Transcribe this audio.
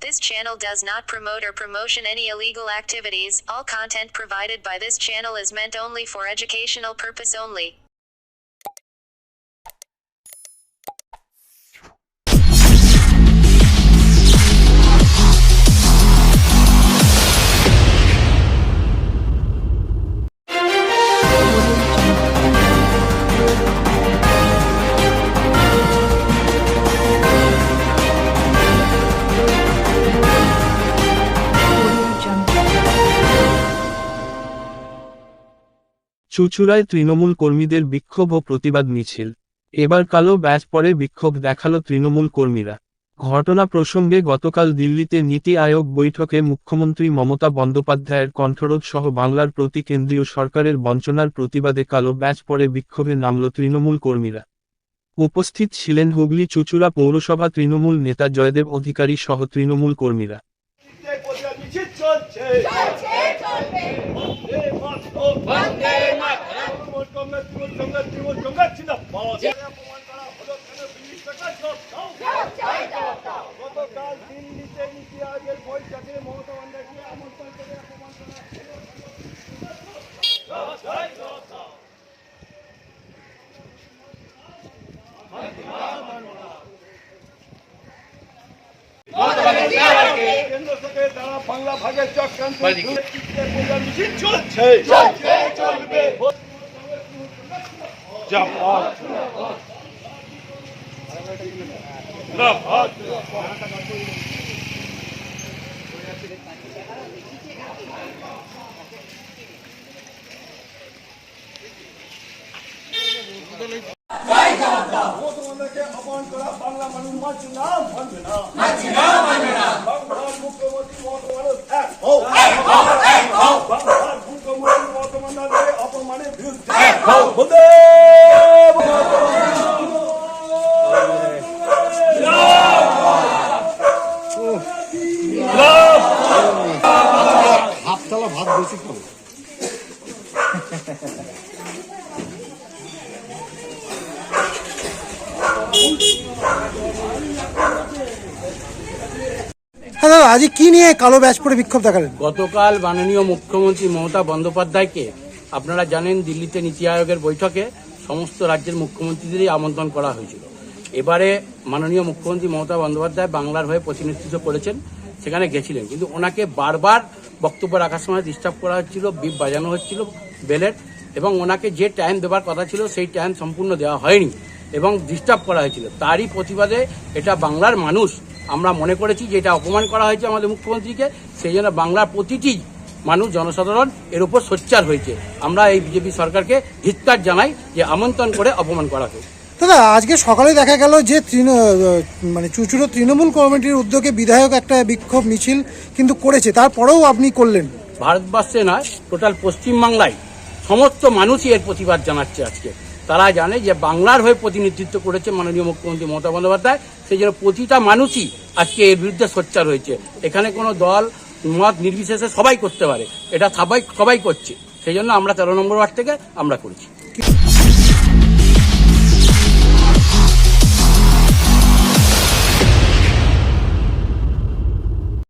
This channel does not promote or promotion any illegal activities. All content provided by this channel is meant only for educational purpose only. চুঁচুড়ায় Trinamool কর্মীদের বিক্ষোভ ও প্রতিবাদ মিছিল। এবার কালো badge পরে বিক্ষোভ দেখালো তৃণমূল কর্মীরা। ঘটনা প্রসঙ্গে গতকাল দিল্লিতে নীতি আয়োগ বৈঠকে মুখ্যমন্ত্রী মমতা বন্দ্যোপাধ্যায়ের কণ্ঠরোধ সহ বাংলার প্রতি কেন্দ্রীয় সরকারের বঞ্চনার প্রতিবাদে কালো ব্যাজ পরে বিক্ষোভে নামল তৃণমূল কর্মীরা। উপস্থিত ছিলেন হুগলি চুঁচুড়া পৌরসভা তৃণমূল নেতা জয়দেব অধিকারী সহ তৃণমূল কর্মীরা। কেন্দ্র থেকে তারা বাংলা ভাগের চক্রান্ত চলছে চলবে। অপমান করা বাংলা মানুষ মানছে না, মানবে না। বাংলার মুখ্যমন্ত্রী মমতা বন্দ্যোপাধ্যায় অপমানের বিরুদ্ধে হাততলা ভাত বেশি খাবো। হ্যাঁ দাদা, আজ কি নিয়ে কালো ব্যাজ পরে বিক্ষোভ দেখালেন? গতকাল মাননীয় মুখ্যমন্ত্রী মমতা বন্দ্যোপাধ্যায়কে আপনারা জানেন দিল্লিতে নীতি আয়োগের বৈঠকে সমস্ত রাজ্যের মুখ্যমন্ত্রীদেরই আমন্ত্রণ করা হয়েছিল। এবারে মাননীয় মুখ্যমন্ত্রী মমতা বন্দ্যোপাধ্যায় বাংলার হয়ে প্রতিনিধিত্ব করেছেন, সেখানে গেছিলেন, কিন্তু ওনাকে বারবার বক্তব্য রাখার সময় ডিস্টার্ব করা হচ্ছিল, বিপ বাজানো হচ্ছিল বেলের, এবং ওনাকে যে টাইম দেওয়ার কথা ছিল সেই টাইম সম্পূর্ণ দেওয়া হয়নি এবং ডিস্টার্ব করা হয়েছিল। তারই প্রতিবাদে এটা বাংলার মানুষ আমরা মনে করেছি যে এটা অপমান করা হয়েছে আমাদের মুখ্যমন্ত্রীকে, সেই জন্য বাংলার প্রতিটি মানুষ জনসাধারণ এর উপর সোচ্চার হয়েছে। আমরা এই বিজেপি সরকারকে ধিক্কার জানাই যে আমন্ত্রণ করে অপমান করা হয়েছে। দাদা, আজকে সকালে দেখা গেল যে চুঁচুড়ো তৃণমূল কমিটির উদ্যোগে বিধায়ক একটা বিক্ষোভ মিছিল কিন্তু করেছে, তারপরেও আপনি করলেন। ভারতবর্ষে নয়, টোটাল পশ্চিমবাংলায় সমস্ত মানুষই এর প্রতিবাদ জানাচ্ছে। আজকে তারা জানে যে বাংলার হয়ে প্রতিনিধিত্ব করেছে মাননীয় মুখ্যমন্ত্রী মমতা বন্দ্যোপাধ্যায়, সেই জন্য প্রতিটা মানুষই আজকে এর বিরুদ্ধে সোচ্চার হয়েছে। এখানে কোনো দল মত নির্বিশেষে সবাই করতে পারে, এটা সবাই করছে, সেই জন্য আমরা 13 নম্বর ওয়ার্ড থেকে আমরা করেছি।